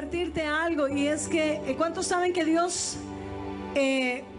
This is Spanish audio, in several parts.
compartirte algo, y es que ¿cuántos saben que Dios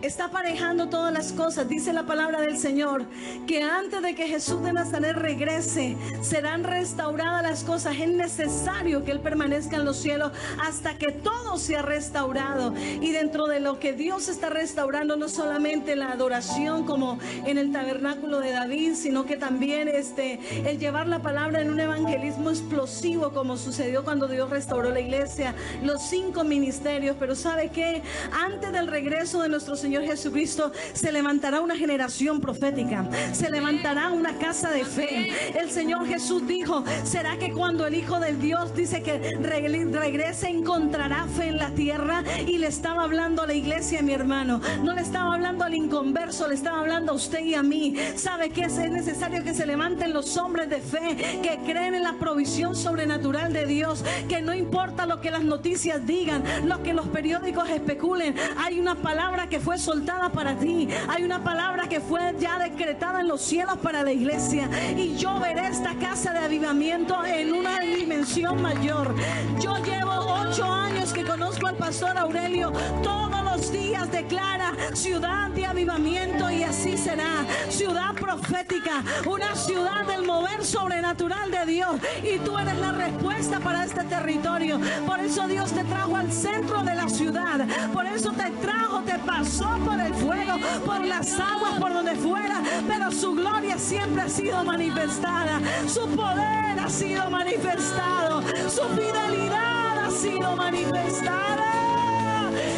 está aparejando todas las cosas? Dice la palabra del Señor que antes de que Jesús de Nazaret regrese, serán restauradas las cosas. Es necesario que Él permanezca en los cielos hasta que todo sea restaurado. Y dentro de lo que Dios está restaurando, no solamente la adoración como en el tabernáculo de David, sino que también el llevar la palabra en un evangelismo explosivo, como sucedió cuando Dios restauró la iglesia, los 5 ministerios. Pero ¿sabe qué? Antes del regreso de nuestro Señor Jesucristo, se levantará una generación profética, se levantará una casa de fe. El Señor Jesús dijo: ¿será que cuando el Hijo del Dios dice que regrese, encontrará fe en la tierra? Y le estaba hablando a la iglesia, mi hermano. No le estaba hablando al inconverso, le estaba hablando a usted y a mí. ¿Sabe qué? Es necesario que se levanten los hombres de fe, que creen en la provisión sobrenatural de Dios, que no importa lo que las noticias digan, lo que los periódicos especulen. Hay una palabra que fue soltada para ti, hay una palabra que fue ya decretada en los cielos para la iglesia, y yo veré esta casa de avivamiento en una dimensión mayor. Yo llevo 8 años que conozco al pastor Aurelio. Todos los días declara: ciudad de avivamiento, y así será. Ciudad profética, una ciudad del mover sobrenatural de Dios, y tú eres la respuesta para este territorio. Por eso Dios te trajo al centro de la ciudad, por eso te trajo, te pasó por el fuego, por las aguas, por donde fuera, pero su gloria siempre ha sido manifestada, su poder ha sido manifestado, su fidelidad ha sido manifestada.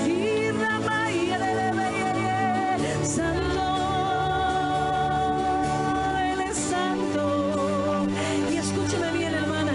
Y Santo, Él es santo. Y escúcheme bien, hermana,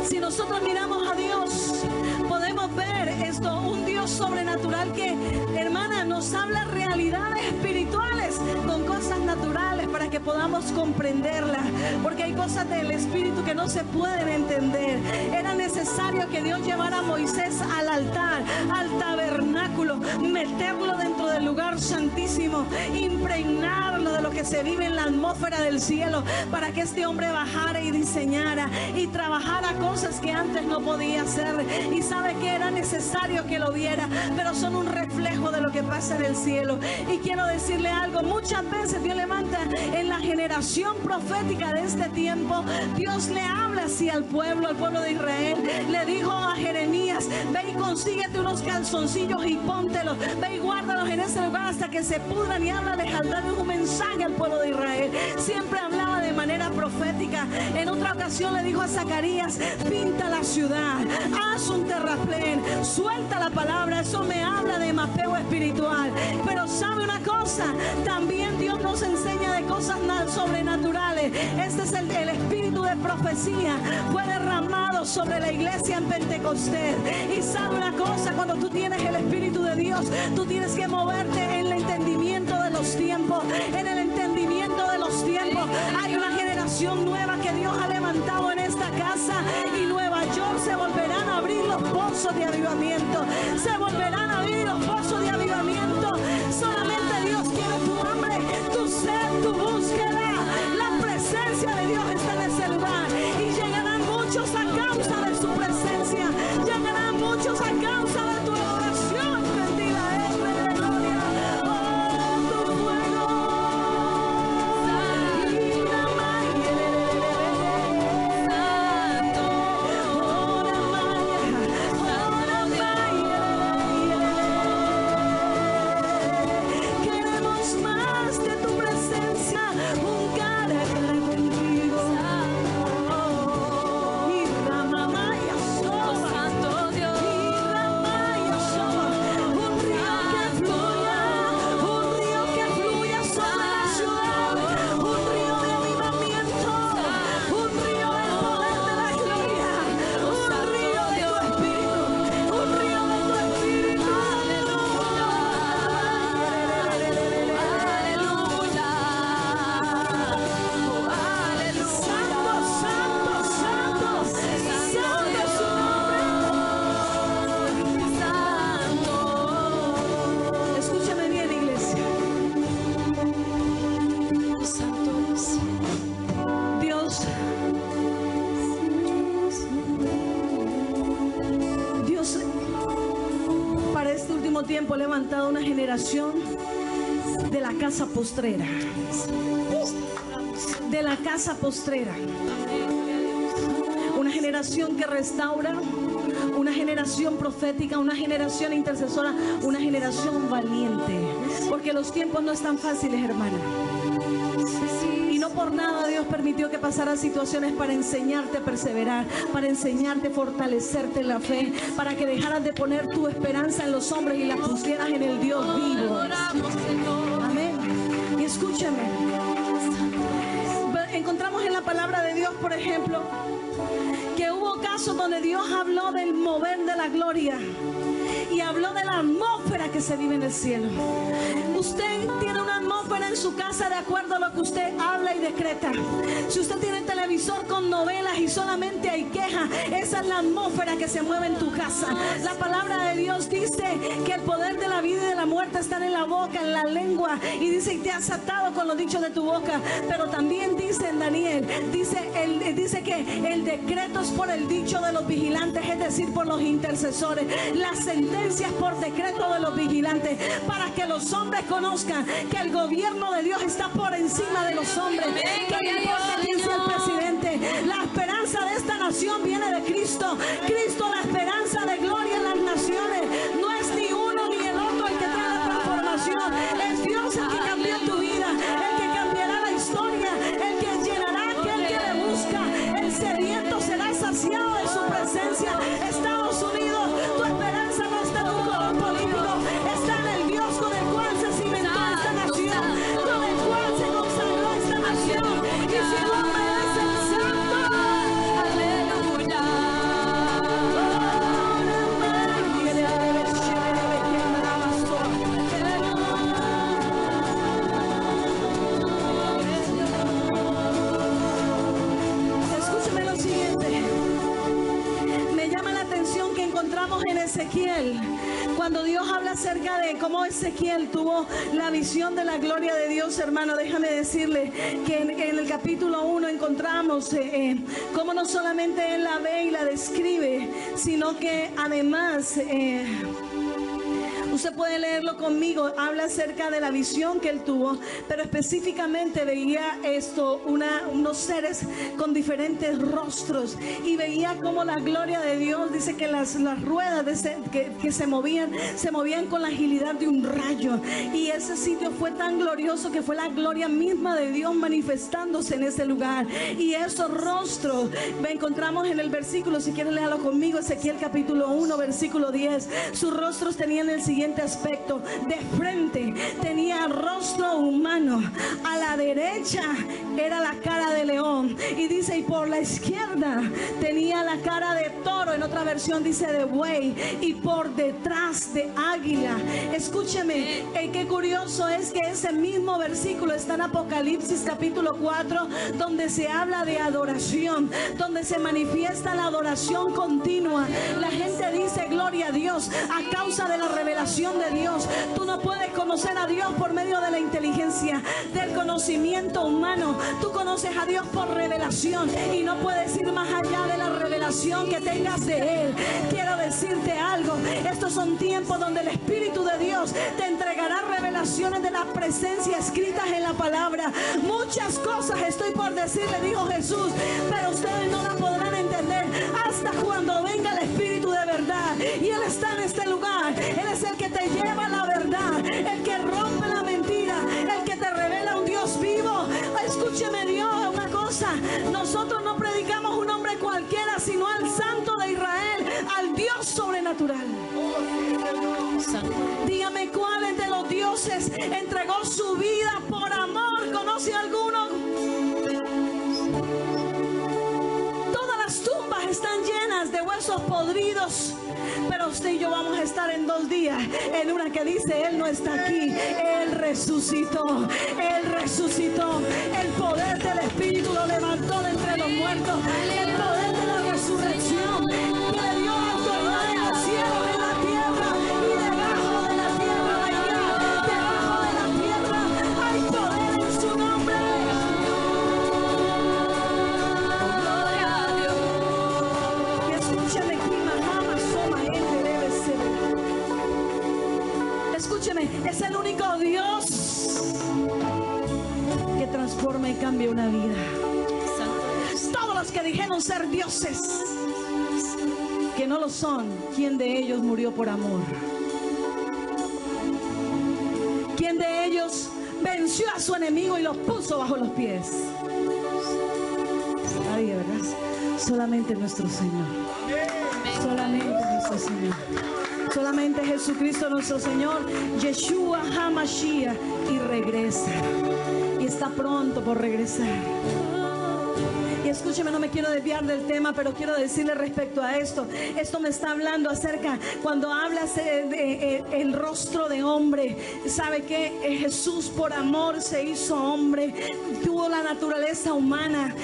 si nosotros miramos a Dios, podemos ver esto, un Dios sobrenatural que, hermana, nos habla realidades espirituales con cosas naturales para que podamos comprenderlas, porque hay cosas del Espíritu que no se pueden entender. Era necesario que Dios llevara a Moisés al altar, al tabernáculo, meterlo dentro del lugar santísimo, impregnarlo de lo que se vive en la atmósfera del cielo, para que este hombre bajara y diseñara y trabajara cosas que antes no podía hacer. Y sabe que era necesario que lo viera, pero son un reflejo de lo que pasa en el cielo. Y quiero decirle algo: muchas veces Dios levanta en la generación profética de este tiempo, Dios le habla así al pueblo de Israel. Le dijo a Jeremías: ve y consíguete unos calzoncillos y póntelos, ve y guárdalos en ese lugar hasta que se pudran, y habla de darle un mensaje al pueblo de Israel. Siempre hablaba de manera profética. En otra ocasión le dijo a Zacarías: pinta la ciudad, haz un terraplén, suelta la palabra. Eso me habla de mapeo espiritual. Pero sabe una cosa, también Dios nos enseña de cosas sobrenaturales. Este es el espíritu de profecía, fue derramado sobre la iglesia en Pentecostés. Y sabe una cosa, cuando tú tienes el Espíritu de Dios, tú tienes que moverte en el entendimiento de los tiempos, en el entendimiento de los tiempos. Hay una generación nueva que Dios ha levantado en esta casa, y Nueva York se volverán a abrir los pozos de avivamiento, se volverán a abrir los pozos de avivamiento. Solamente Dios quiere tu hambre, tu sed, tu búsqueda. La presencia de Dios está en ese lugar, y llegarán muchos a causa de su presencia, llegarán muchos a causa de tu adoración. Bendita es la gloria. Oh, tu fuego. Santo, último tiempo he levantado una generación de la casa postrera. De la casa postrera. Una generación que restaura, una generación profética, una generación intercesora, una generación valiente. Porque los tiempos no están fáciles, hermana. Y no por nada Dios permitió que pasaran situaciones para enseñarte a perseverar, para enseñarte a fortalecerte en la fe, para que dejaras de poner tu esperanza en los hombres y la pusieras en el Dios vivo. Amén. Y escúchame. Encontramos en la palabra de Dios, por ejemplo, que hubo casos donde Dios habló del mover de la gloria y habló de la atmósfera que se vive en el cielo. Usted tiene una atmósfera en su casa de acuerdo a lo que usted habla y decreta. Si usted tiene televisor con novelas y solamente hay queja, esa es la atmósfera que se mueve en tu casa. La palabra de Dios dice que el poder de la vida y de la muerte está en la boca, en la lengua, y dice que te has atado con los dichos de tu boca. Pero también dice en Daniel, dice que el decreto es por el dicho de los vigilantes, es decir, por los intercesores. Las sentencias por decreto de los vigilantes, para que los hombres conozcan que el gobierno de Dios está por encima de los hombres, que no importa quién sea el presidente. La esperanza de esta nación viene de Cristo. Cristo, la esperanza de gloria en las naciones. No es ni uno ni el otro el que trae la transformación, es Dios el que cambió tu vida, el que cambiará la historia, el que llenará a aquel que le busca. El sediento será saciado de su presencia. Estados Unidos, tu esperanza no está en un color político, está en el Dios con el cual se cimentó esta nación, con el cual se consagró esta nación. Y su nombre es el Santo. Aleluya. Escúcheme lo siguiente. Me llama la atención que encontramos en Ezequiel, cuando Dios habla acerca de cómo Ezequiel tuvo la visión de la gloria de Dios, hermano. Déjame decirle que en el capítulo 1 encontramos cómo no solamente él la ve y la describe, sino que además usted puede leerlo conmigo. Habla acerca de la visión que él tuvo, pero específicamente veía unos seres con diferentes rostros, y veía como la gloria de Dios, dice que las ruedas que se movían con la agilidad de un rayo, y ese sitio fue tan glorioso que fue la gloria misma de Dios manifestándose en ese lugar. Y esos rostros encontramos en el versículo, si quieren léalo conmigo, Ezequiel capítulo 1 versículo 10. Sus rostros tenían el siguiente aspecto: de frente tenía rostro humano, a la derecha era la cara de león, y dice, y por la izquierda tenía la cara de toro, en otra versión dice de buey, y por detrás de águila. Escúcheme, qué curioso es que ese mismo versículo está en Apocalipsis capítulo 4, donde se habla de adoración, donde se manifiesta la adoración continua. La gente dice gloria a Dios a causa de la revelación de Dios. Tú no puedes conocer a Dios por medio de la inteligencia, del conocimiento humano. Tú conoces a Dios por revelación, y no puedes ir más allá de la revelación que tengas de Él. Quiero decirte algo: estos son tiempos donde el Espíritu de Dios te entregará revelaciones de la presencia escritas en la palabra. Muchas cosas estoy por decirle, dijo Jesús, pero ustedes no la podrán entender hasta cuando venga el Espíritu de verdad. Y Él está en este lugar. Él es el que te lleva a la verdad, el que rompe la mentira, el que te revela un Dios vivo. Escúcheme, Dios, una cosa: nosotros no predicamos un hombre cualquiera, sino al Santo de Israel, al Dios sobrenatural. Dígame, ¿cuáles de los dioses entregó su vida por amor? ¿Conoce alguno? Todas las tumbas están llenas de huesos podridos, pero usted y yo vamos a estar en 2 días en una que dice: Él no está aquí, Él resucitó, Él resucitó. El poder del Espíritu lo levantó de entre los muertos. El poder de la resurrección que le dio autoridad en los cielos, en la tierra y debajo de la tierra. Debajo de la tierra hay poder en su nombre. Gloria a Dios. Y escúchame, Escúcheme, es el único Dios que transforma y cambia una vida. Todos los que dijeron ser dioses, que no lo son, ¿quién de ellos murió por amor? ¿Quién de ellos venció a su enemigo y los puso bajo los pies? Nadie, ¿verdad? Solamente nuestro Señor. Solamente nuestro Señor. Solamente Jesucristo nuestro Señor, Yeshua HaMashiach, y regresa. Y está pronto por regresar. Y escúcheme, no me quiero desviar del tema, pero quiero decirle respecto a esto. Esto me está hablando acerca, cuando hablas el rostro de hombre. ¿Sabe qué? Jesús por amor se hizo hombre, tuvo la naturaleza humana.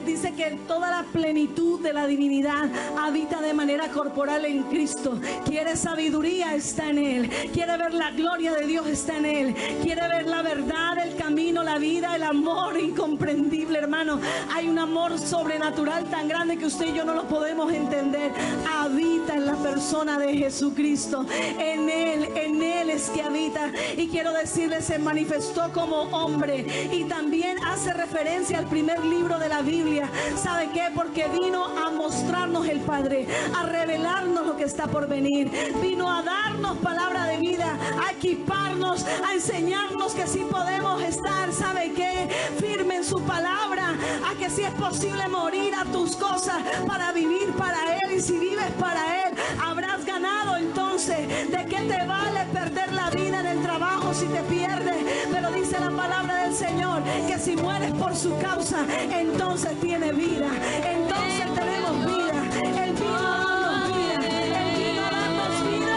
Dice que toda la plenitud de la divinidad habita de manera corporal en Cristo. Quiere sabiduría, está en Él. Quiere ver la gloria de Dios, está en Él. Quiere ver la verdad, el camino, la vida, el amor incomprendible, hermano. Hay un amor sobrenatural tan grande que usted y yo no lo podemos entender. Habita en la persona de Jesucristo. En Él es que habita. Y quiero decirle, se manifestó como hombre. Y también hace referencia al primer libro de la Biblia. ¿Sabe qué? Porque vino a mostrarnos el Padre, a revelarnos lo que está por venir. Vino a darnos palabra de vida, a equiparnos, a enseñarnos que sí podemos estar, ¿sabe qué? Firme en su palabra, a que sí es posible morir a tus cosas para vivir para Él. Y si vives para Él, habrás ganado. Entonces, ¿de qué te vale perder la vida en el trabajo si te pierdes? Pero dice la palabra del Señor que si mueres por su causa, entonces tiene vida. Entonces tenemos vida. Él vino a darnos vida. Él vino a darnos vida.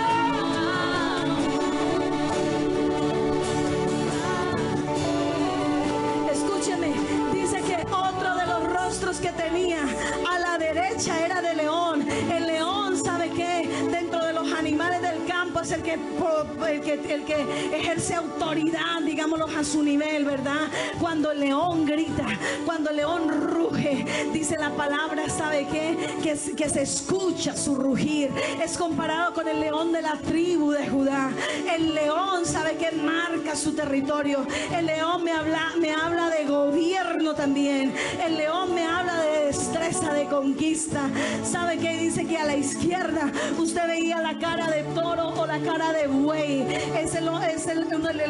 Escúcheme, dice que otro de los rostros que tenía a la derecha era de león. El león, ¿sabe qué? Dentro de los animales del campo es el que ejerce autoridad, digámoslo, a su nivel, ¿verdad? Cuando el león grita, cuando el león ruge, dice la palabra, ¿sabe qué? Que se escucha su rugir. Es comparado con el león de la tribu de Judá. El león, ¿sabe qué? Marca su territorio. El león me habla de gobierno también. El león me habla de destreza, de conquista. ¿Sabe qué? Dice que a la izquierda usted veía la cara de toro o la cara de buey. Es el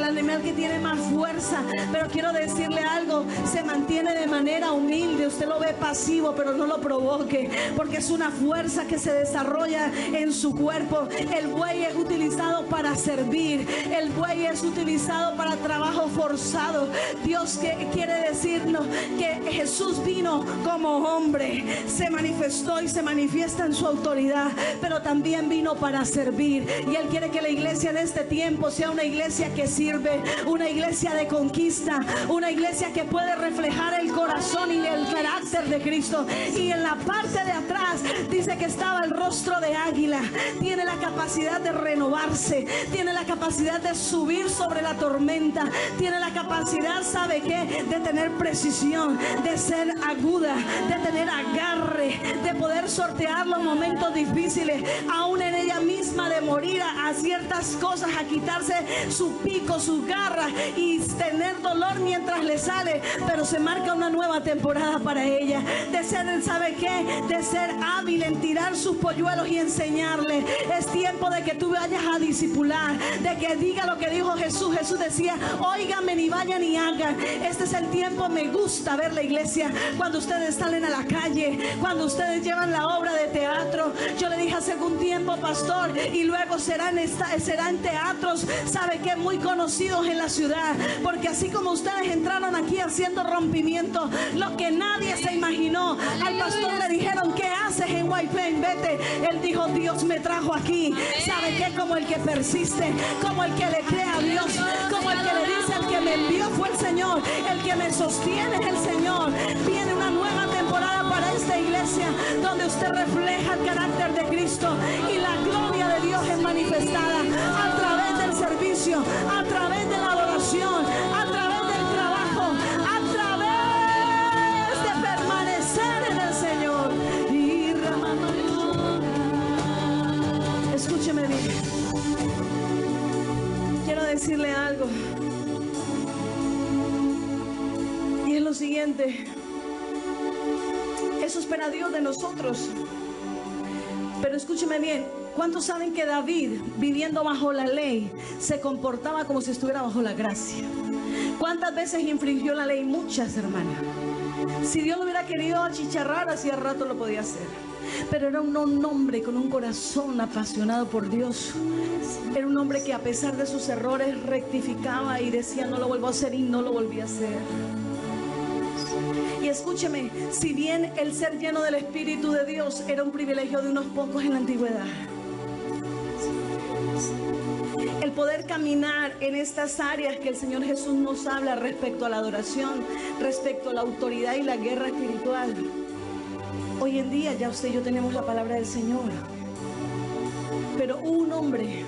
animal que tiene más fuerza. Pero quiero decirle algo, se mantiene de manera humilde. Usted lo ve pasivo, pero no lo provoque, porque es una fuerza que se desarrolla en su cuerpo. El buey es utilizado para servir. El buey es utilizado para trabajo forzado. Dios quiere decirnos que Jesús vino como hombre, se manifestó y se manifiesta en su autoridad, pero también vino para servir. Y Él quiere que la iglesia en este tiempo sea una iglesia que sirve, una iglesia de conquista, una iglesia que puede reflejar el corazón y el carácter de Cristo. Y en la parte de atrás dice que estaba el rostro de águila. Tiene la capacidad de renovarse, tiene la capacidad de subir sobre la tormenta, tiene la capacidad, ¿sabe qué? De tener precisión, de ser aguda, de tener agarre, de poder sortear los momentos difíciles, aún en ella misma, de morir a ciertas cosas, a quitarse su pico, sus garras y tener dolor mientras le sale, pero se marca una nueva temporada para ella, de ser, ¿sabe qué? De ser hábil en tirar sus polluelos y enseñarle. Es tiempo de que tú vayas a discipular, de que diga lo que dijo Jesús. Jesús decía, óiganme, ni vayan ni hagan. Este es el tiempo. Me gusta ver la iglesia cuando ustedes salen a la calle, cuando ustedes llevan la obra de teatro. Yo le dije hace algún tiempo, pastor, y luego será en teatros, ¿sabe qué? Muy conocidos en la ciudad, porque así como ustedes entraron aquí haciendo rompimiento, lo que nadie se imaginó. Al pastor le dijeron, ¿qué haces en White Plain? Vete. Él dijo, Dios me trajo aquí. ¿Sabe qué? Como el que persiste, como el que le cree a Dios, como el que le dice, el que me envió fue el Señor, el que me sostiene es el Señor. Viene una nueva temporada para esta iglesia, donde usted refleja el carácter de Cristo y la gloria de Dios es manifestada a través del servicio, a través de la adoración, a través del trabajo, a través de permanecer en el Señor. Y escúcheme bien. decirle algo. Y es lo siguiente. Eso espera Dios de nosotros. Pero escúcheme bien. ¿Cuántos saben que David, viviendo bajo la ley, se comportaba como si estuviera bajo la gracia? ¿Cuántas veces infringió la ley? Muchas, hermanas. Si Dios lo hubiera querido achicharrar, hacía rato lo podía hacer. Pero era un hombre con un corazón apasionado por Dios. Era un hombre que a pesar de sus errores rectificaba y decía no lo vuelvo a hacer, y no lo volvía a hacer. Y escúcheme, si bien el ser lleno del Espíritu de Dios era un privilegio de unos pocos en la antigüedad, el poder caminar en estas áreas que el Señor Jesús nos habla respecto a la adoración, respecto a la autoridad y la guerra espiritual. Hoy en día ya usted y yo tenemos la palabra del Señor. Pero hubo un hombre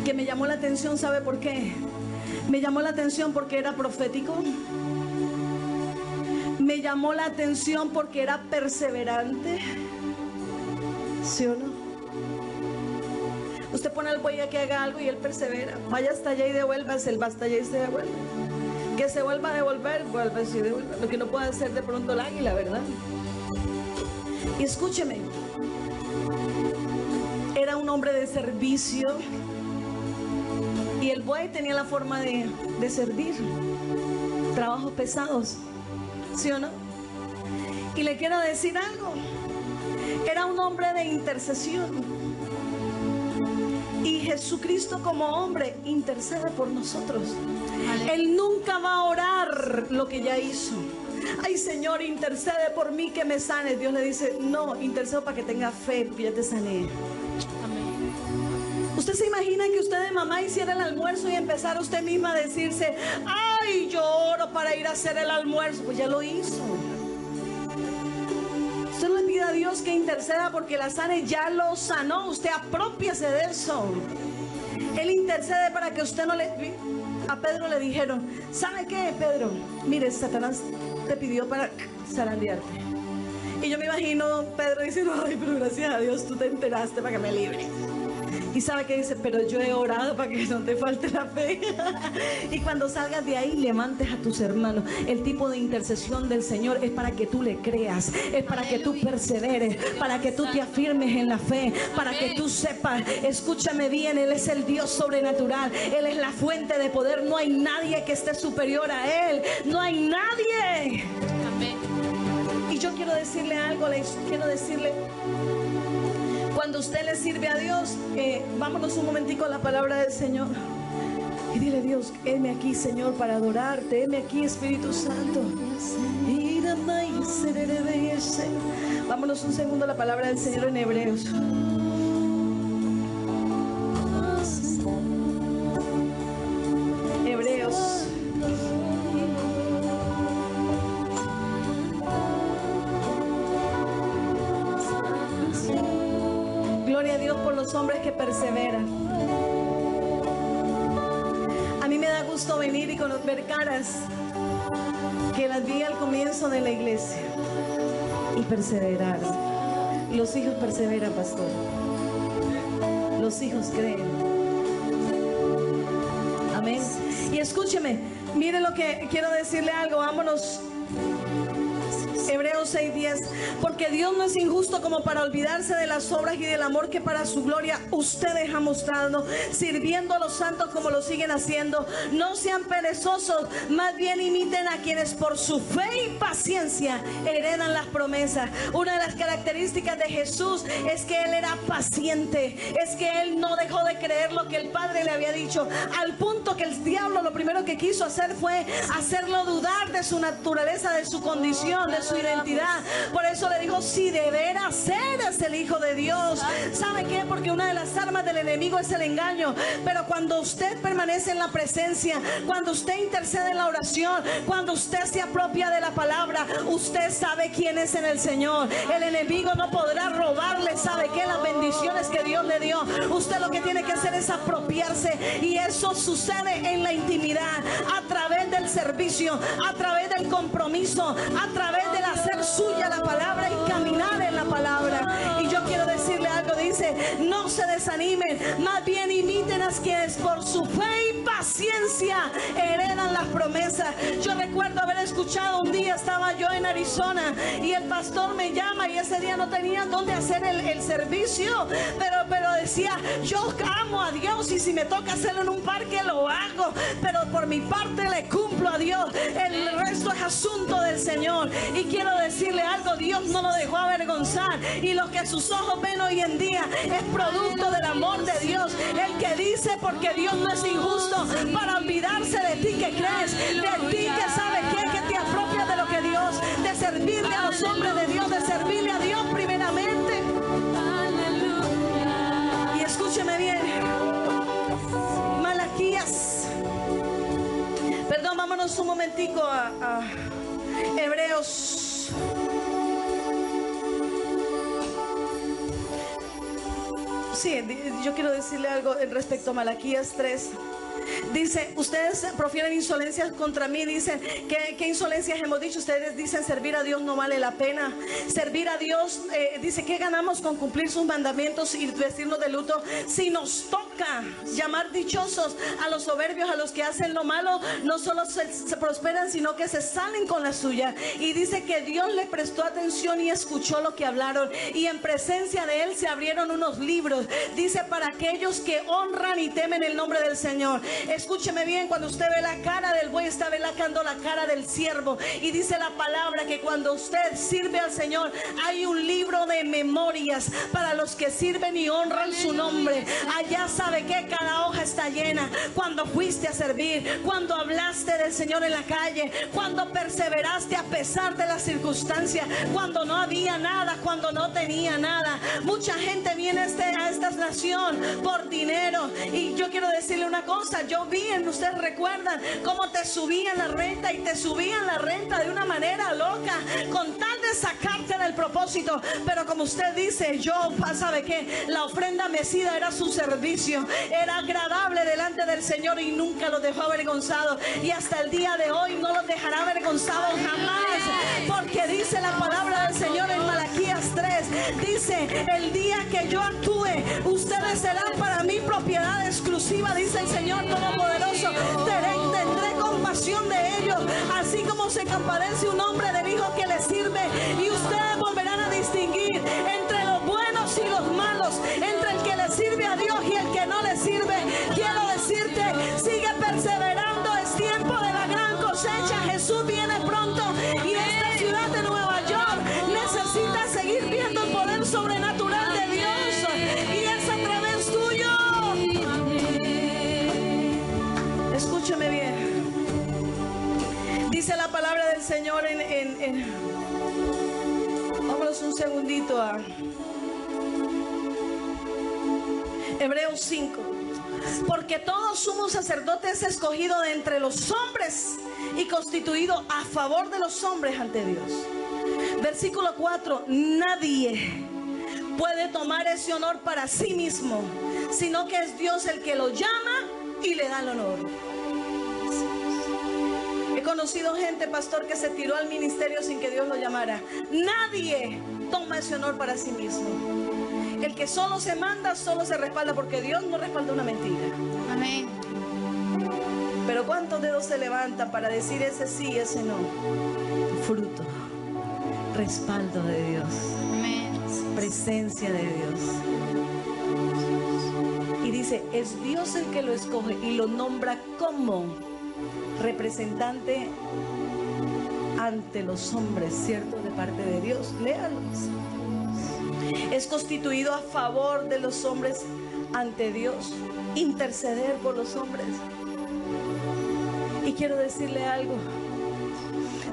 que me llamó la atención, ¿sabe por qué? Me llamó la atención porque era profético. Me llamó la atención porque era perseverante. ¿Sí o no? Usted pone al buey a que haga algo y él persevera. Vaya hasta allá y devuélvase, él va hasta allá y se devuelve. Que se vuelva a devolver, vuélvase y devuelva. Lo que no puede hacer de pronto el águila, ¿verdad? Y escúcheme. Era un hombre de servicio. Y el buey tenía la forma de servir. Trabajos pesados. ¿Sí o no? Y le quiero decir algo. Era un hombre de intercesión. Y Jesucristo como hombre intercede por nosotros. Él nunca va a orar lo que ya hizo. Ay, Señor, intercede por mí que me sane. Dios le dice, no, intercedo para que tenga fe, que ya te sané. ¿Usted se imagina que usted de mamá hiciera el almuerzo y empezara usted misma a decirse, ay, yo oro para ir a hacer el almuerzo? Pues ya lo hizo. Usted no le pide a Dios que interceda porque la sane, ya lo sanó. Usted aprópiese de eso. Él intercede para que usted no le... A Pedro le dijeron, ¿sabe qué, Pedro? Mire, Satanás te pidió para zarandearte. Y yo me imagino Pedro diciendo, ay, pero gracias a Dios tú te enteraste para que me libres. Y sabe que dice, pero yo he orado para que no te falte la fe. Y cuando salgas de ahí, levantes a tus hermanos. El tipo de intercesión del Señor es para que tú le creas, es para que tú perseveres, para que tú te afirmes en la fe, para que tú sepas, escúchame bien, Él es el Dios sobrenatural, Él es la fuente de poder. No hay nadie que esté superior a Él, no hay nadie. Y yo quiero decirle algo, quiero decirle, cuando usted le sirve a Dios, vámonos un momentico a la palabra del Señor. Y dile, Dios, heme aquí, Señor, para adorarte. Heme aquí, Espíritu Santo. Vámonos un segundo a la palabra del Señor en Hebreos. Hebreos. Gloria a Dios por los hombres que perseveran. A mí me da gusto venir y ver caras que las vi al comienzo de la iglesia y perseverar. Los hijos perseveran, pastor. Los hijos creen. Amén. Y escúcheme, mire lo que quiero decirle algo. Vámonos. Hebreos 6:10. Porque Dios no es injusto como para olvidarse de las obras y del amor que para su gloria ustedes han mostrado, sirviendo a los santos como lo siguen haciendo. No sean perezosos, más bien imiten a quienes por su fe y paciencia heredan las promesas. Una de las características de Jesús es que Él era paciente, es que Él no dejó de creer lo que el Padre le había dicho, al punto que el diablo lo primero que quiso hacer fue hacerlo dudar de su naturaleza, de su condición, de su identidad. Por eso le dijo, si de veras eres el Hijo de Dios. ¿Sabe qué? Porque una de las armas del enemigo es el engaño. Pero cuando usted permanece en la presencia, cuando usted intercede en la oración, cuando usted se apropia de la palabra, usted sabe quién es en el Señor. El enemigo no podrá robarle, ¿sabe qué? Las bendiciones que Dios le dio. Usted lo que tiene que hacer es apropiarse, y eso sucede en la intimidad, a través del servicio, a través del compromiso, a través del hacer suya la palabra y caminar en la palabra. Y yo quiero decirle algo, dice, no se desanimen, más bien imiten a quienes por vida heredan las promesas. Yo recuerdo haber escuchado un día, estaba yo en Arizona y el pastor me llama y ese día no tenía dónde hacer el servicio, pero decía, yo amo a Dios y si me toca hacerlo en un parque lo hago, pero por mi parte le cumplo a Dios, el resto es asunto del Señor. Y quiero decirle algo, Dios no lo dejó avergonzar, y lo que sus ojos ven hoy en día es producto del amor de Dios. El que dice, porque Dios no es injusto para olvidarse de ti que crees, de ti que sabes que te apropias de lo que Dios, de servirle a los hombres de Dios, de servirle a Dios primeramente. Y escúcheme bien, Malaquías, perdón, vámonos un momentico a Hebreos. Sí, yo quiero decirle algo respecto a Malaquías 3. Dice, ustedes profieren insolencias contra mí. Dicen, ¿qué insolencias hemos dicho? Ustedes dicen, servir a Dios no vale la pena. Servir a Dios, dice, ¿qué ganamos con cumplir sus mandamientos y vestirnos de luto? Si nos toca llamar dichosos a los soberbios, a los que hacen lo malo, no solo se prosperan, sino que se salen con la suya. Y dice que Dios le prestó atención y escuchó lo que hablaron, y en presencia de Él se abrieron unos libros. Dice, para aquellos que honran y temen el nombre del Señor. Escúcheme bien, cuando usted ve la cara del buey, está velando la cara del siervo. Y dice la palabra que cuando usted sirve al Señor, hay un libro de memorias para los que sirven y honran su nombre. Allá sabe que cada hoja está llena. Cuando fuiste a servir, cuando hablaste del Señor en la calle, cuando perseveraste a pesar de las circunstancias, cuando no había nada, cuando no tenía nada. Mucha gente viene a esta nación por dinero. Y yo quiero decirle una cosa, yo vi, ustedes recuerdan cómo te subían la renta, y te subían la renta de una manera loca con tal de sacarte del propósito. Pero como usted dice, yo, ¿sabe qué? La ofrenda mecida era su servicio, era agradable delante del Señor y nunca los dejó avergonzados, y hasta el día de hoy no los dejará avergonzados jamás, porque dice la palabra del Señor en Malaquías 3, dice, el día que yo actúe, ustedes serán para mí propiedad exclusiva, dice el Señor Todopoderoso. Tendré compasión de ellos, así como se compadece un hombre del hijo que le sirve. Y ustedes volverán a distinguir entre los buenos y los malos, entre el que le sirve a Dios y el que no le sirve. Quiero decirte, sigue perseverando, es tiempo de la gran cosecha. Jesús viene pronto, y esta ciudad de Nueva York necesita seguir viendo el poder sobrenatural de Dios, y es a través tuyo. Escúcheme bien. Dice la palabra del Señor vámonos un segundito a Hebreos 5. Porque todo sumo sacerdote es escogido de entre los hombres y constituido a favor de los hombres ante Dios. Versículo 4. Nadie puede tomar ese honor para sí mismo, sino que es Dios el que lo llama y le da el honor. He conocido gente, pastor, que se tiró al ministerio sin que Dios lo llamara. Nadie toma ese honor para sí mismo. El que solo se manda, solo se respalda, porque Dios no respalda una mentira. Amén. Pero ¿cuántos dedos se levantan para decir ese sí, ese no? Fruto, respaldo de Dios. Amén. Presencia de Dios. Y dice, es Dios el que lo escoge y lo nombra como representante ante los hombres, ¿cierto? De parte de Dios. Léalos. Es constituido a favor de los hombres ante Dios, interceder por los hombres. Y quiero decirle algo.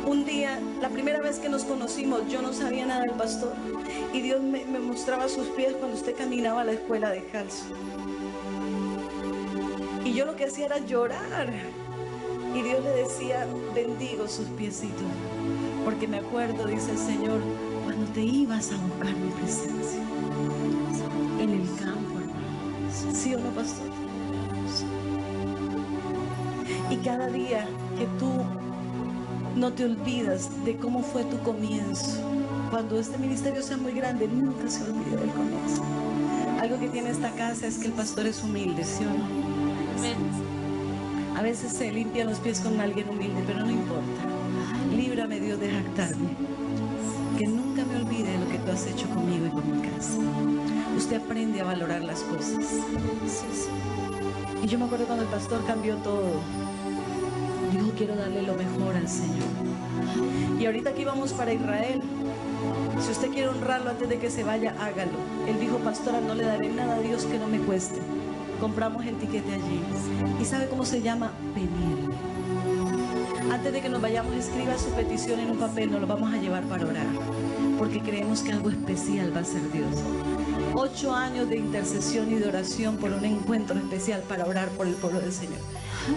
Un día, la primera vez que nos conocimos, yo no sabía nada del pastor, y Dios me mostraba sus pies cuando usted caminaba a la escuela descalzo. Y yo lo que hacía era llorar, y Dios le decía, bendigo sus piecitos, porque me acuerdo, dice el Señor, cuando te ibas a buscar mi presencia en el campo, hermano. ¿Sí o no, pastor? Y cada día que tú no te olvidas de cómo fue tu comienzo, cuando este ministerio sea muy grande, nunca se olvide del comienzo. Algo que tiene esta casa es que el pastor es humilde, ¿sí o no? A veces se limpian los pies con alguien humilde, pero no importa. Líbrame, Dios, de jactarme. Que nunca me olvide de lo que tú has hecho conmigo y con mi casa. Usted aprende a valorar las cosas. Sí. Y yo me acuerdo cuando el pastor cambió todo. Dijo, quiero darle lo mejor al Señor. Y ahorita que íbamos para Israel, si usted quiere honrarlo antes de que se vaya, hágalo. Él dijo, pastora, no le daré nada a Dios que no me cueste. Compramos el tiquete allí. ¿Y sabe cómo se llama? Pedirle. Antes de que nos vayamos, escriba su petición en un papel, nos lo vamos a llevar para orar, porque creemos que algo especial va a ser Dios. 8 años de intercesión y de oración por un encuentro especial para orar por el pueblo del Señor.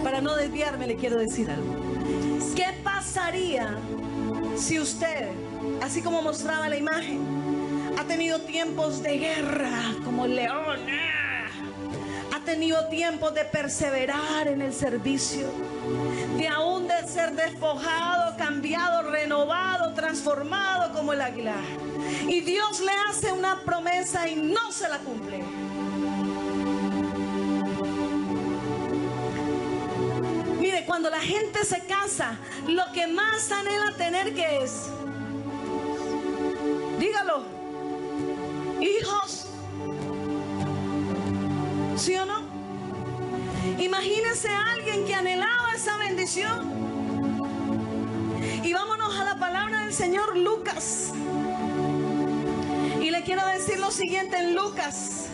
Para no desviarme, le quiero decir algo. ¿Qué pasaría si usted, así como mostraba la imagen, ha tenido tiempos de guerra como león? Ha tenido tiempos de perseverar en el servicio, de aún de ser despojado, cambiado, renovado, transformado como el águila. Y Dios le hace una promesa y no se la cumple. Mire, cuando la gente se casa, lo que más anhela tener, ¿qué es? Dígalo. Hijos. ¿Sí o no? Imagínese a alguien que anhelaba esa bendición. Y vámonos a la palabra del Señor, Lucas. Y le quiero decir lo siguiente en Lucas.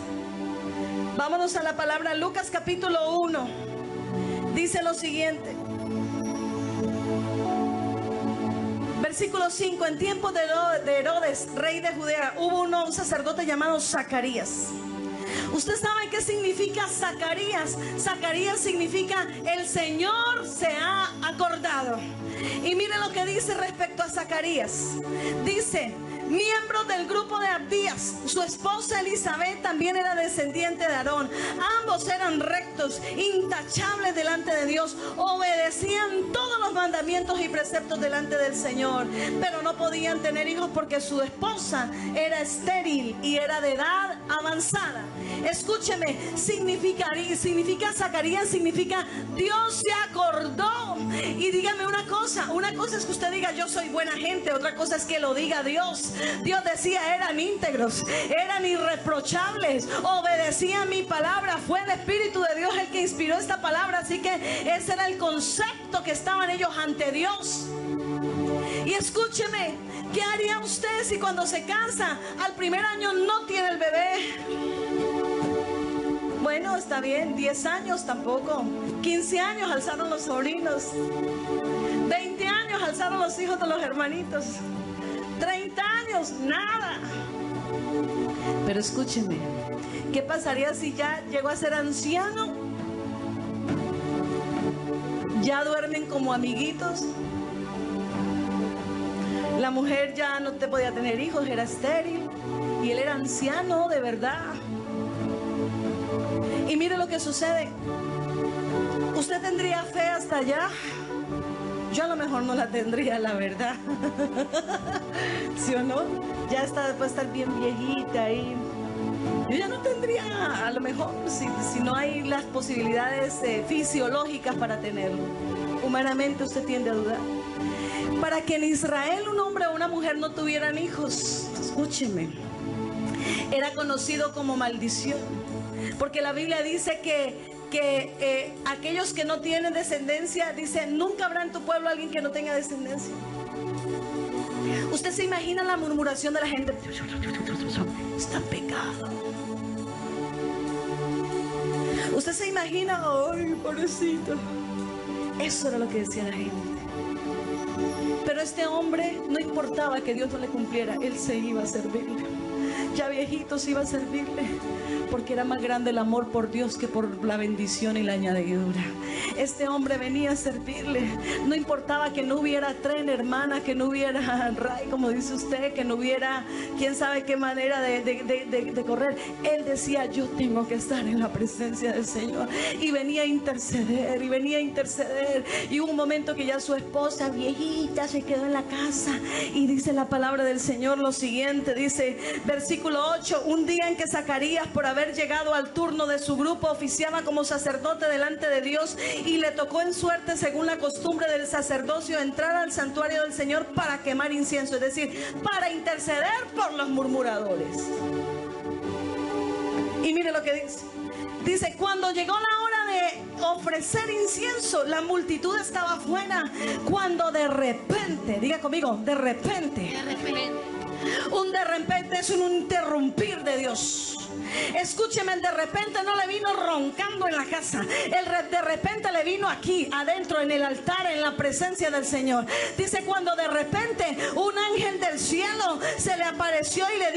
Vámonos a la palabra Lucas capítulo 1. Dice lo siguiente. Versículo 5. En tiempos de Herodes, rey de Judea, hubo un sacerdote llamado Zacarías. ¿Usted sabe qué significa Zacarías? Zacarías significa el Señor se ha acordado. Y mire lo que dice respecto a Zacarías. Dice, miembro del grupo de Abdías, su esposa Elizabeth también era descendiente de Aarón. Ambos eran rectos, intachables delante de Dios, obedecían todos los mandamientos y preceptos delante del Señor, pero no podían tener hijos porque su esposa era estéril y era de edad avanzada. Escúcheme, significa Zacarías, significa Dios se acordó. Y dígame una cosa es que usted diga yo soy buena gente, otra cosa es que lo diga Dios. Dios decía, eran íntegros, eran irreprochables, obedecían mi palabra. Fue el Espíritu de Dios el que inspiró esta palabra, así que ese era el concepto que estaban ellos ante Dios. Y escúcheme, ¿qué haría usted si cuando se casa al primer año no tiene el bebé? Bueno, está bien, 10 años tampoco. 15 años alzaron los sobrinos. 20 años alzaron los hijos de los hermanitos. 30 años, nada. Pero escúcheme, ¿qué pasaría si ya llegó a ser anciano? Ya duermen como amiguitos. La mujer ya no te podía tener hijos, era estéril. Y él era anciano de verdad. Y mire lo que sucede. ¿Usted tendría fe hasta allá? Yo a lo mejor no la tendría, la verdad. ¿Sí o no? Ya puede estar bien viejita y yo ya no tendría, a lo mejor, si no hay las posibilidades fisiológicas para tenerlo. Humanamente usted tiende a dudar. Para que en Israel un hombre o una mujer no tuvieran hijos, escúcheme, era conocido como maldición. Porque la Biblia dice que aquellos que no tienen descendencia, dice, nunca habrá en tu pueblo alguien que no tenga descendencia. Usted se imagina la murmuración de la gente. Está pecado. Usted se imagina, ay, pobrecito. Eso era lo que decía la gente. Pero este hombre, no importaba que Dios no le cumpliera, él se iba a servirle. Ya viejito se iba a servirle, porque era más grande el amor por Dios que por la bendición y la añadidura. Este hombre venía a servirle. No importaba que no hubiera tren, hermana, que no hubiera ray, como dice usted, que no hubiera quién sabe qué manera de correr. Él decía, yo tengo que estar en la presencia del Señor. Y venía a interceder, y venía a interceder. Y hubo un momento que ya su esposa viejita se quedó en la casa. Y dice la palabra del Señor lo siguiente, dice, versículo Versículo 8, un día en que Zacarías, por haber llegado al turno de su grupo, oficiaba como sacerdote delante de Dios, y le tocó en suerte, según la costumbre del sacerdocio, entrar al santuario del Señor para quemar incienso, es decir, para interceder por los murmuradores. Y mire lo que dice. Dice, cuando llegó la hora de ofrecer incienso, la multitud estaba afuera, cuando de repente, diga conmigo, de repente. Un de repente es un interrumpir de Dios. Escúcheme, el de repente no le vino roncando en la casa. El de repente le vino aquí, adentro, en el altar, en la presencia del Señor. Dice, cuando de repente un ángel del cielo se le apareció y le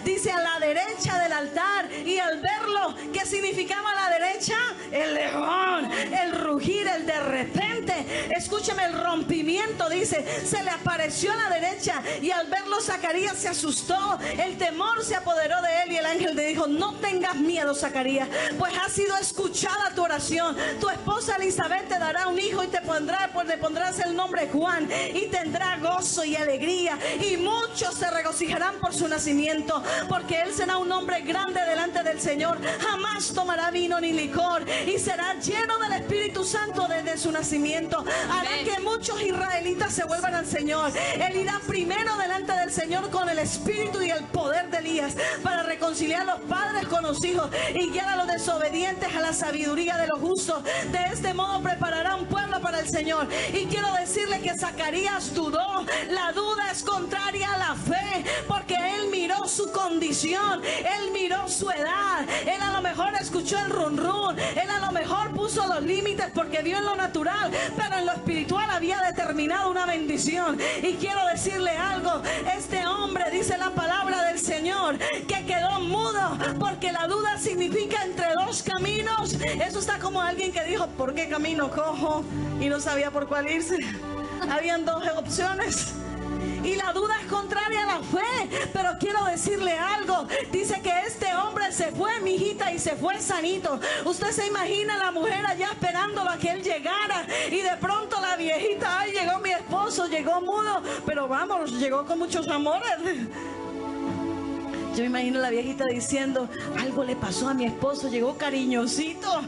dice a la derecha del altar. Y al verlo, ¿qué significaba la derecha? El león, el rugir, el de repente. Escúcheme, el rompimiento, dice, se le apareció a la derecha. Y al verlo, Zacarías se asustó. El temor se apoderó de él, y el ángel le dijo, no tengas miedo, Zacarías, pues ha sido escuchada tu oración. Tu esposa Elizabeth te dará un hijo y le pondrás el nombre Juan, y tendrá gozo y alegría, y muchos se regocijarán por su nacimiento, porque él será un hombre grande delante del Señor. Jamás tomará vino ni licor, y será lleno del Espíritu Santo desde su nacimiento. Hará que muchos israelitas se vuelvan al Señor. Él irá primero delante del Señor con el espíritu y el poder de Elías, para reconciliar a los padres con los hijos y guiar a los desobedientes a la sabiduría de los justos. De este modo preparará un pueblo para el Señor. Y quiero decirle que Zacarías dudó. La duda es contraria a la fe, porque él miró su condición, él miró su edad, él a lo mejor escuchó el run run, él a lo mejor puso los límites porque vio en lo natural, pero en lo espiritual había determinado una bendición. Y quiero decirle algo, este hombre, dice la palabra del Señor, que quedó mudo, porque la duda significa entre dos caminos. Eso está como alguien que dijo, ¿por qué camino cojo? Y no sabía por cuál irse. Habían dos opciones. Y la duda es contraria a la fe. Pero quiero decirle algo. Dice que este hombre se fue, mi hijita, y se fue sanito. Usted se imagina la mujer allá esperándolo a que él llegara, y de pronto la viejita, ay, llegó mi esposo, llegó mudo, pero vamos, llegó con muchos amores. Yo me imagino a la viejita diciendo, algo le pasó a mi esposo, llegó cariñosito.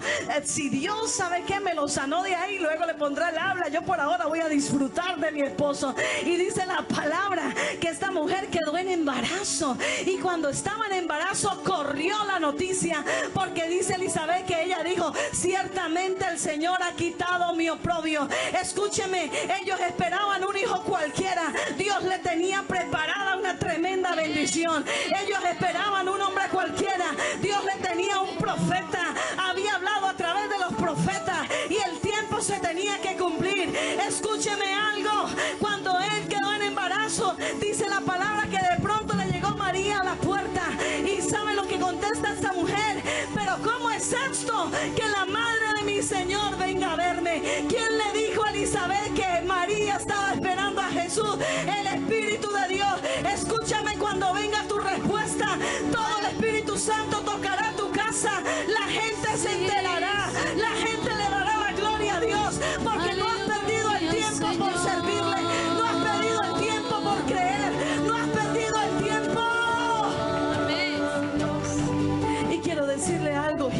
Si Dios sabe que me lo sanó de ahí, luego le pondrá el habla. Yo por ahora voy a disfrutar de mi esposo. Y dice la palabra que esta mujer quedó en embarazo. Y cuando estaba en embarazo corrió la noticia, porque dice Elizabeth que ella dijo, ciertamente el Señor ha quitado mi oprobio. Escúcheme, ellos esperaban un hijo cualquiera. Dios le tenía preparada una tremenda bendición. Ellos esperaban un hombre cualquiera. Dios le tenía un profeta. Había hablado a través de los profetas, y el tiempo se tenía que cumplir. Escúcheme algo. Cuando él quedó en embarazo, dice la palabra que de pronto le llegó María a la puerta. Y ¿sabe lo que contesta esta mujer? Pero ¿cómo es esto? Que la madre de mi Señor venga a verme. ¿Quién le dijo a Elizabeth que María estaba esperando a Jesús? El Espíritu de Dios. Escúchame, cuando venga tu respuesta, todo el Espíritu Santo tocará tu casa. La gente se enterará, la gente le dará la gloria a Dios, porque no has perdido el tiempo por servirle, no has perdido el tiempo por creer, no has perdido el tiempo. Y quiero decirle algo,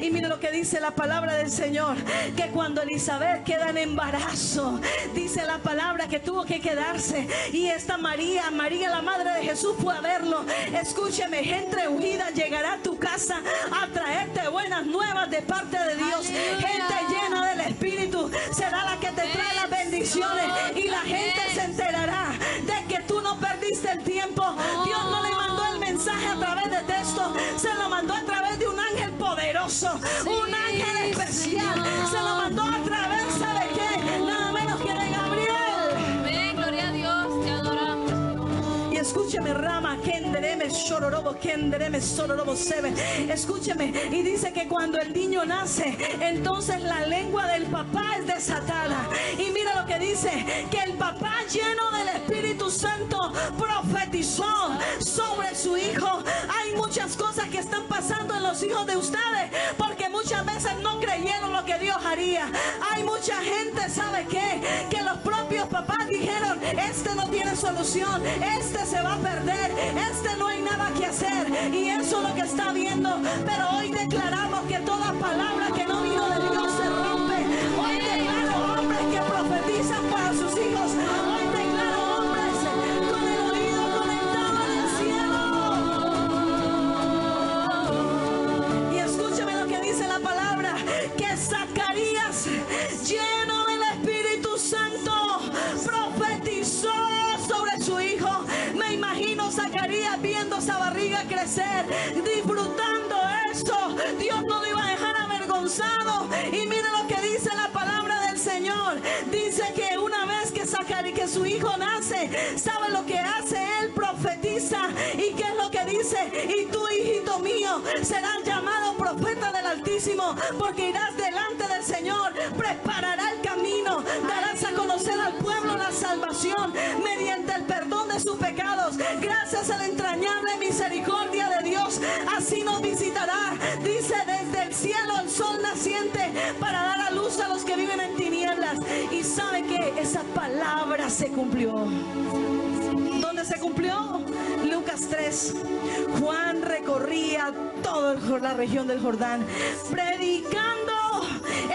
y mire lo que dice la palabra del Señor, que cuando Elizabeth queda en embarazo, dice la palabra que tuvo que quedarse, y esta María, la madre de Jesús, fue a verlo. Escúcheme, gente ungida llegará a tu casa a traerte buenas nuevas de parte de Dios. Gente llena del Espíritu será la que te trae las bendiciones, y la gente se enterará de que tú no perdiste el tiempo. Dios no le mandó el mensaje a través de texto, se lo mandó a través de un ángel poderoso, un ángel especial. Se lo mandó a través, ¿sabe qué? Nada menos que de Gabriel. Amén, gloria a Dios, te adoramos. Y escúcheme, Rama, escúcheme, y dice que cuando el niño nace, entonces la lengua del papá es desatada. Y mira lo que dice, que el papá, lleno del Espíritu Santo, profetizó sobre su hijo. Hay muchas cosas que están pasando en los hijos de ustedes, porque muchas veces no creyeron lo que Dios haría. Hay mucha gente, ¿sabe qué? Que los propios papás dijeron, este no tiene solución, este se va a perder, este no hay nada que hacer. Y eso es lo que está viendo. Pero hoy declaramos que toda palabra que no vino de Dios se rompe. Hoy declaro hombres que profetizan para sus hijos. Hoy declaro hombres con el oído conectado al cielo. Y escúchame lo que dice la palabra, que Zacarías, lleno del Espíritu Santo, profetizó sobre su hijo. Me imagino Zacarías viendo esa barriga crecer, disfrutando esto. Dios no lo iba a dejar avergonzado. Y mire lo que dice la palabra del Señor. Dice que una vez que su hijo nace, ¿sabe lo que hace? Él profetiza. ¿Y qué es lo que dice? Y tú, hijito mío, serás llamado profeta del Altísimo, porque irás delante del Señor, preparará el camino, darás a conocer al pueblo la salvación mediante el perdón de sus pecados, gracias a la entrañable misericordia de Dios. Así nos visitará, dice, desde el cielo el sol naciente, para dar a luz a los que viven en tinieblas. Y sabe que esa palabra se cumplió. ¿Dónde se cumplió? Lucas 3. Juan recorría toda la región del Jordán, predicando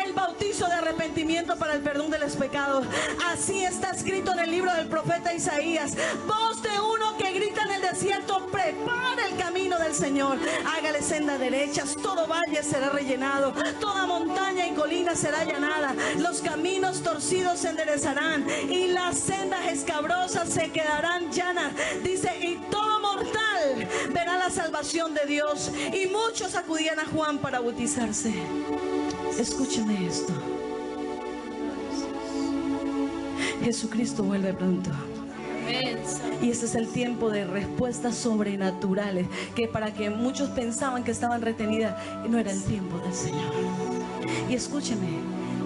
el bautizo de arrepentimiento para el perdón de los pecados. Así está escrito en el libro del profeta Isaías: voz de uno que grita en el desierto, prepara el camino del Señor, hágale sendas derechas, todo valle será rellenado, toda montaña y colina será allanada, los caminos torcidos se enderezarán y las sendas escabrosas se quedarán llanas. Dice, y todo mortal verá la salvación de Dios. Y muchos acudían a Juan para bautizarse. Escúcheme esto. Jesucristo vuelve pronto. Y ese es el tiempo de respuestas sobrenaturales, que para que muchos pensaban que estaban retenidas, no era el tiempo del Señor. Y escúcheme,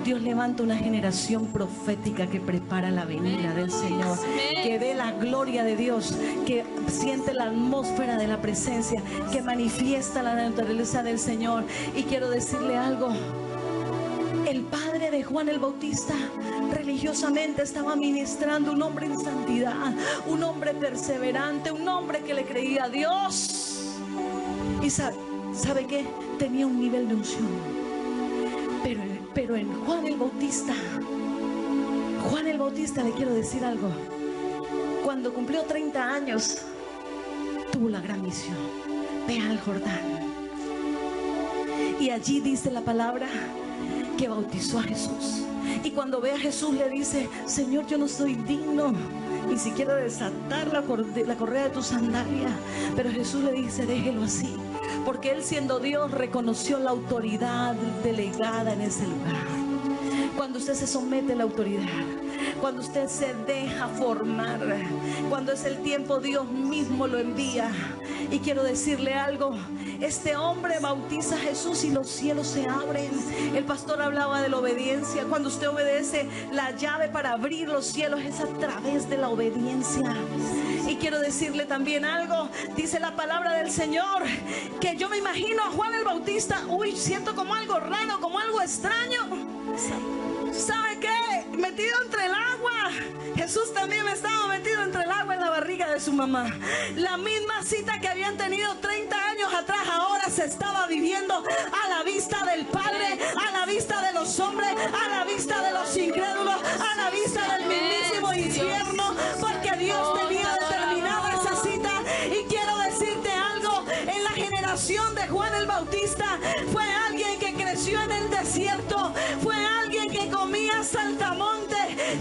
Dios levanta una generación profética que prepara la venida del Señor, que ve la gloria de Dios, que siente la atmósfera de la presencia, que manifiesta la naturaleza del Señor. Y quiero decirle algo: el padre de Juan el Bautista religiosamente estaba ministrando un hombre en santidad, un hombre perseverante, un hombre que le creía a Dios. Y ¿sabe qué? Tenía un nivel de unción. Pero en Juan el Bautista le quiero decir algo. Cuando cumplió 30 años, tuvo la gran misión: ve al Jordán. Y allí dice la palabra que bautizó a Jesús. Y cuando ve a Jesús le dice: Señor, yo no soy digno ni siquiera de desatar la correa de tu sandalia. Pero Jesús le dice: déjelo así, porque él, siendo Dios, reconoció la autoridad delegada en ese lugar. Cuando usted se somete a la autoridad, cuando usted se deja formar, cuando es el tiempo, Dios mismo lo envía. Y quiero decirle algo: este hombre bautiza a Jesús y los cielos se abren. El pastor hablaba de la obediencia. Cuando usted obedece, la llave para abrir los cielos es a través de la obediencia. Y quiero decirle también algo. Dice la palabra del Señor que yo me imagino a Juan el Bautista, siento como algo raro, como algo extraño. ¿Sabe qué? Metido entre el agua. Jesús también estaba metido entre el agua en la barriga de su mamá. La misma cita que habían tenido 30 años atrás, ahora se estaba viviendo a la vista del Padre, a la vista de los hombres, a la vista de los incrédulos, a la vista del mismísimo infierno, porque Dios tenía determinada esa cita. Y quiero decirte algo: en la generación de Juan el Bautista fue alguien que creció en el desierto, fue alguien que comía saltamonte.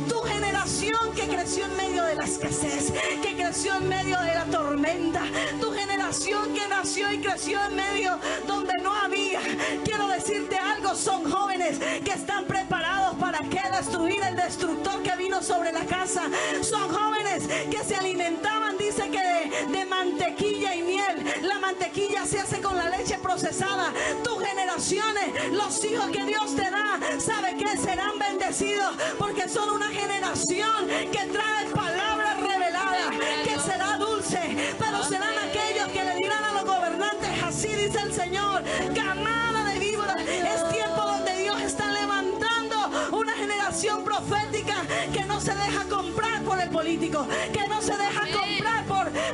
Tu generación que creció en medio de la escasez, que creció en medio de la tormenta, tu generación que nació y creció en medio donde no había, quiero decirte algo: son jóvenes que están preparados para que destruir el destructor que vino sobre la casa. Son jóvenes que se alimentaban, dice que de mantequilla y miel. La mantequilla se hace con la leche procesada. Tus generaciones, los hijos que Dios te da, ¿sabe qué? Serán bendecidos, porque son una generación que trae palabras reveladas, que será dulce, pero serán aquellos que le dirán a los gobernantes: así dice el Señor, camada de víboras. Es tiempo donde Dios está levantando una generación profética que no se deja comprar por el político. político, que no se deja comprar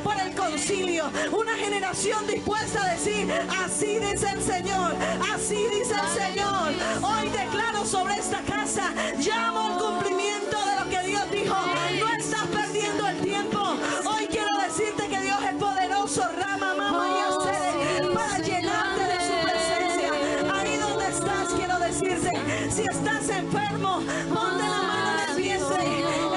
por el concilio. Una generación dispuesta a decir: así dice el Señor, así dice el Señor. Hoy declaro sobre esta casa, llamo al cumplimiento de lo que Dios dijo. No estás perdiendo el tiempo. Hoy quiero decirte que Dios es poderoso, Rama, Mama y Acere, para llenarte de su presencia. Ahí donde estás, quiero decirte, si estás enfermo, ponte la mano en el vientre.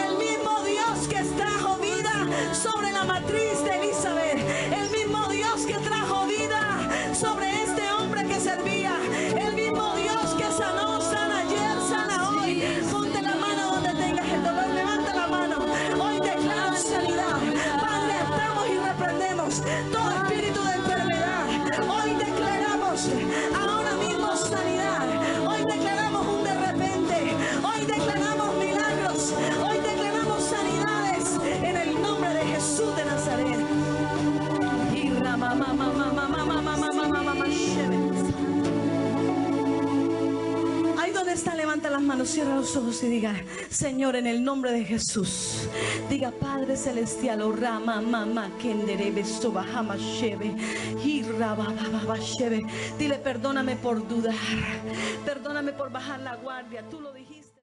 El mismo Dios que trajo vida sobre la matriz de Elizabeth, el mismo Dios que trajo vida sobre este hombre que servía, el mismo Dios que sanó, sana ayer, sana hoy. Ponte la mano donde tengas el dolor, levanta la mano. Hoy declaro sanidad. Padre, atamos y reprendemos todo espíritu de enfermedad. Hoy declaramos ahora mismo sanidad. Hoy declaramos un de repente. Hoy declaramos milagros. Hoy declaramos sanidades en el nombre de Jesús de Nazaret. Y ahí donde está, levanta las manos, cierra los ojos y diga: Señor, en el nombre de Jesús. Diga: Padre celestial, oh Rama, Mama, Kenderebe, Sobahama, Shebe, y Rababa, Shebe. Dile: perdóname por dudar, perdóname por bajar la guardia. Tú lo dijiste.